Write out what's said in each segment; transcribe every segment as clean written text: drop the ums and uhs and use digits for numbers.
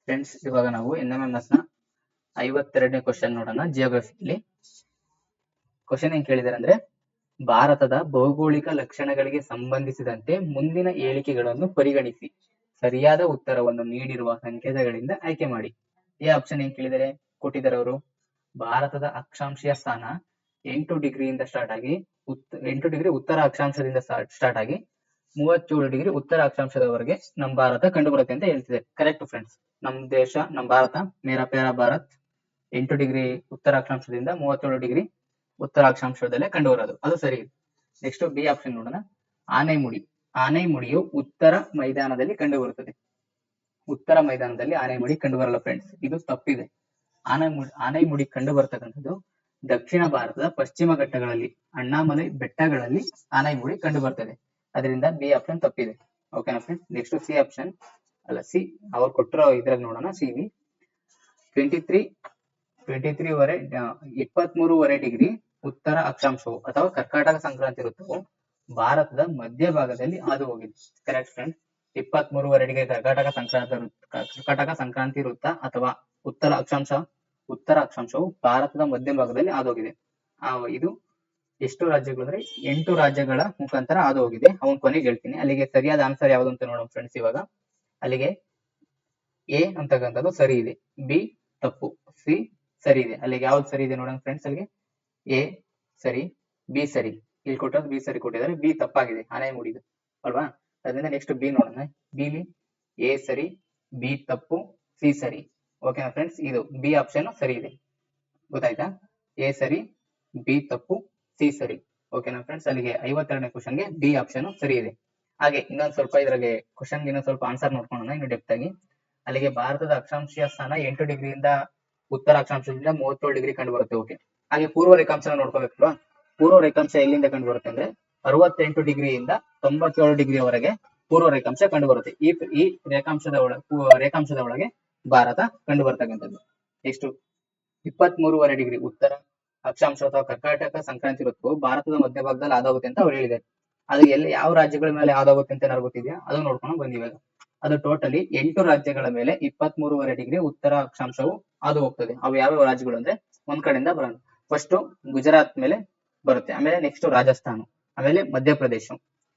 Friends, ಇವಾಗ ನಾವು NMMS ನ 52ನೇ ಕ್ವಶನ್ ನೋಡೋಣ. ಜಿಯೋಗ್ರಫಿಯಲ್ಲಿ ಕ್ವಶನ್ ಏನ್ ಕೇಳಿದಾರೆ ಅಂದ್ರೆ, ಭಾರತದ ಭೌಗೋಳಿಕ ಲಕ್ಷಣಗಳಿಗೆ ಸಂಬಂಧಿಸಿದಂತೆ ಮುಂದಿನ ಹೇಳಿಕೆಗಳನ್ನು ಪರಿಗಣಿಸಿ ಸರಿಯಾದ ಉತ್ತರವನ್ನು ನೀಡಿರುವ ಸಂಕೇತಗಳಿಂದ ಆಯ್ಕೆ ಮಾಡಿ. ಈ ಆಪ್ಷನ್ ಏನ್ ಕೇಳಿದರೆ ಕೊಟ್ಟಿದ್ದಾರೆ ಅವರು. ಭಾರತದ ಅಕ್ಷಾಂಶೀಯ ಸ್ಥಾನ 8 ಡಿಗ್ರಿಯಿಂದ ಸ್ಟಾರ್ಟ್ ಆಗಿ 8 ಡಿಗ್ರಿ ಉತ್ತರ ಅಕ್ಷಾಂಶದಿಂದ ಸ್ಟಾರ್ಟ್ ಆಗಿ 37 ಡಿಗ್ರಿ ಉತ್ತರ ಅಕ್ಷಾಂಶದವರೆಗೆ ನಮ್ಮ ಭಾರತ ಕಂಡು ಬರುತ್ತೆ ಅಂತ ಹೇಳ್ತಿದೆ. ಕರೆಕ್ಟ್ ಫ್ರೆಂಡ್ಸ್, ನಮ್ಮ ದೇಶ, ನಮ್ಮ ಭಾರತ, ಮೇರಾ ಪ್ಯಾರಾ ಭಾರತ್ 8 ಡಿಗ್ರಿ ಉತ್ತರ ಅಕ್ಷಾಂಶದಿಂದ 37 ಡಿಗ್ರಿ ಉತ್ತರ ಅಕ್ಷಾಂಶದಲ್ಲೇ ಕಂಡು ಬರೋದು, ಅದು ಸರಿ. ನೆಕ್ಸ್ಟ್ ಬಿ ಆಪ್ಷನ್ ನೋಡೋಣ. ಆನೆಮುಡಿ. ಆನೆಮುಡಿಯು ಉತ್ತರ ಮೈದಾನದಲ್ಲಿ ಕಂಡು ಬರುತ್ತದೆ. ಉತ್ತರ ಮೈದಾನದಲ್ಲಿ ಆನೆಮುಡಿ ಕಂಡು ಬರಲ್ಲ ಫ್ರೆಂಡ್ಸ್, ಇದು ತಪ್ಪಿದೆ. ಆನೆಮುಡಿ ಕಂಡು ಬರ್ತಕ್ಕಂಥದ್ದು ದಕ್ಷಿಣ ಭಾರತದ ಪಶ್ಚಿಮ ಘಟ್ಟಗಳಲ್ಲಿ, ಅಣ್ಣಾಮಲೈ ಬೆಟ್ಟಗಳಲ್ಲಿ ಆನೆಮುಡಿ ಕಂಡು ಬರ್ತದೆ. ಅದರಿಂದ ಬಿ ಆಪ್ಷನ್ ತಪ್ಪಿದೆ. ಓಕೆನಾ ಫ್ರೆಂಡ್ಸ್. ನೆಕ್ಸ್ಟ್ ಸಿ ಆಪ್ಷನ್ ಅಲ್ಲ, ಸಿ ಅವ್ರು ಕೊಟ್ಟಿರೋ ಇದ್ರಲ್ಲಿ ನೋಡೋಣ. ಸಿ 23 ಡಿಗ್ರಿ ಉತ್ತರ ಅಕ್ಷಾಂಶವು ಅಥವಾ ಕರ್ಕಾಟಕ ಸಂಕ್ರಾಂತಿ ವೃತ್ತವು ಭಾರತದ ಮಧ್ಯಭಾಗದಲ್ಲಿ ಹಾದು ಹೋಗಿದೆ. ಕರೆಕ್ಟ್ ಫ್ರೆಂಡ್ಸ್, 23 ಡಿಗ್ರಿ ಕರ್ಕಾಟಕ ಸಂಕ್ರಾಂತಿ ವೃತ್ತ ಅಥವಾ ಉತ್ತರ ಅಕ್ಷಾಂಶವು ಭಾರತದ ಮಧ್ಯಭಾಗದಲ್ಲಿ ಹಾದು ಹೋಗಿದೆ. ಇದು ಎಷ್ಟು ರಾಜ್ಯಗಳು ಅಂದ್ರೆ 8 ರಾಜ್ಯಗಳ ಮುಖಾಂತರ ಹಾದು ಹೋಗಿದೆ. ಅವನ್ ಕೊನೆಗೆ ಹೇಳ್ತೀನಿ. ಅಲ್ಲಿಗೆ ಸರಿಯಾದ ಆನ್ಸರ್ ಯಾವುದು ಅಂತ ನೋಡೋಣ ಫ್ರೆಂಡ್ಸ್. ಇವಾಗ ಅಲ್ಲಿಗೆ ಎ ಅಂತಕ್ಕಂಥದ್ದು ಸರಿ ಇದೆ, ಬಿ ತಪ್ಪು, ಸಿ ಸರಿ ಇದೆ. ಅಲ್ಲಿಗೆ ಯಾವ್ದು ಸರಿ ಇದೆ ನೋಡೋಣ ಫ್ರೆಂಡ್ಸ್. ಅಲ್ಲಿಗೆ ಎ ಸರಿ, ಬಿ ಸರಿ. ಇಲ್ಲಿ ಕೊಟ್ಟದ್ದು ಬಿ ಸರಿ ಕೊಟ್ಟಿದ್ದಾರೆ, ಬಿ ತಪ್ಪಾಗಿದೆ, ಆನೆಮುಡಿದು ಅಲ್ವಾ. ಅದರಿಂದ ನೆಕ್ಸ್ಟ್ ಬಿ ನೋಡೋಣ. ಬಿಲಿ ಎ ಸರಿ, ಬಿ ತಪ್ಪು, ಸಿ ಸರಿ. ಓಕೆನಾ ಫ್ರೆಂಡ್ಸ್, ಇದು ಬಿ ಆಪ್ಷನ್ ಸರಿ ಇದೆ. ಗೊತ್ತಾಯ್ತಾ? ಎ ಸರಿ, ಬಿ ತಪ್ಪು, ಸಿ ಸರಿ. ಓಕೆನಾ ಫ್ರೆಂಡ್ಸ್, ಅಲ್ಲಿಗೆ 52ನೇ ಕ್ವಶನ್ಗೆ ಬಿ ಆಪ್ಷನ್ ಸರಿ ಇದೆ. ಹಾಗೆ ಇನ್ನೊಂದು ಸ್ವಲ್ಪ ಇದ್ರಾಗೆ ಕ್ವಶನ್ಗೆ ಇನ್ನೊಂದು ಸ್ವಲ್ಪ ಆನ್ಸರ್ ನೋಡ್ಕೊಳ್ಳೋಣ ಇನ್ನು ಡೆಪ್ತ್ ಆಗಿ. ಅಲ್ಲಿಗೆ ಭಾರತದ ಅಕ್ಷಾಂಶೀಯ ಸ್ಥಾನ 8 ಡಿಗ್ರಿಯಿಂದ ಉತ್ತರ ಅಕ್ಷಾಂಶದಿಂದ 37 ಡಿಗ್ರಿ ಕಂಡು ಬರುತ್ತೆ. ಓಕೆ. ಹಾಗೆ ಪೂರ್ವ ರೇಖಾಂಶ ನೋಡ್ಕೋಬೇಕಲ್ವಾ. ಪೂರ್ವ ರೇಖಾಂಶ ಎಲ್ಲಿಂದ ಕಂಡು ಬರುತ್ತೆ ಅಂದ್ರೆ 68 ಡಿಗ್ರಿಯಿಂದ 97 ಡಿಗ್ರಿಯವರೆಗೆ ಪೂರ್ವ ರೇಖಾಂಶ ಕಂಡು ಬರುತ್ತೆ. ಈ ರೇಖಾಂಶದ ಒಳಗೆ ಭಾರತ ಕಂಡು ಬರ್ತಕ್ಕಂಥದ್ದು. ನೆಕ್ಸ್ಟ್ 23 ಡಿಗ್ರಿ ಉತ್ತರ ಅಕ್ಷಾಂಶ ಅಥವಾ ಕರ್ಕಾಟಕ ಸಂಕ್ರಾಂತಿ ವೃತ್ತವು ಭಾರತದ ಮಧ್ಯಭಾಗದಲ್ಲಿ ಹಾದಾಗುತ್ತೆ ಅಂತ ಅವ್ರು ಹೇಳಿದ್ದಾರೆ. ಅದು ಯಾವ ರಾಜ್ಯಗಳ ಮೇಲೆ ಹಾದಾಗುತ್ತೆ ಅಂತ ಏನಾದ್ರು ಗೊತ್ತಿದೆಯಾ? ಅದು ನೋಡ್ಕೊಂಡು ಬಂದಿವಾಗ. ಅದು ಟೋಟಲಿ 8 ರಾಜ್ಯಗಳ ಮೇಲೆ 23 ಡಿಗ್ರಿ ಉತ್ತರ ಅಕ್ಷಾಂಶವು ಹಾದು ಹೋಗ್ತದೆ. ಅವು ಯಾವ ರಾಜ್ಯಗಳು ಅಂದ್ರೆ ಒಂದ್ ಕಡೆಯಿಂದ ಬರೋಣ. ಫಸ್ಟ್ ಗುಜರಾತ್ ಮೇಲೆ ಬರುತ್ತೆ, ಆಮೇಲೆ ನೆಕ್ಸ್ಟ್ ರಾಜಸ್ಥಾನ, ಆಮೇಲೆ ಮಧ್ಯಪ್ರದೇಶ,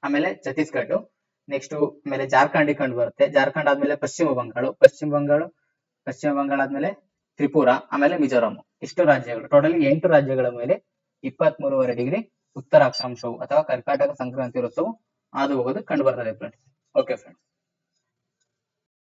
ಆಮೇಲೆ ಛತ್ತೀಸ್ಗಢ, ನೆಕ್ಸ್ಟ್ ಆಮೇಲೆ ಜಾರ್ಖಂಡ್ ಕಂಡು ಬರುತ್ತೆ. ಜಾರ್ಖಂಡ್ ಆದ್ಮೇಲೆ ಪಶ್ಚಿಮ ಬಂಗಾಳ ಆದ್ಮೇಲೆ ತ್ರಿಪುರಾ, ಆಮೇಲೆ ಮಿಜೋರಾಂ. ಇಷ್ಟು ರಾಜ್ಯಗಳು, ಟೋಟಲಿ 8 ರಾಜ್ಯಗಳ ಮೇಲೆ 23 ಡಿಗ್ರಿ ಉತ್ತರ ಅಕ್ಷಾಂಶವು ಅಥವಾ ಕರ್ಕಾಟಕ ಸಂಕ್ರಾಂತಿ ವೃತ್ತವು ಹಾದು ಹೋಗೋದು ಕಂಡು ಬರ್ತದೆ ಫ್ರೆಂಡ್ಸ್. Okay friends.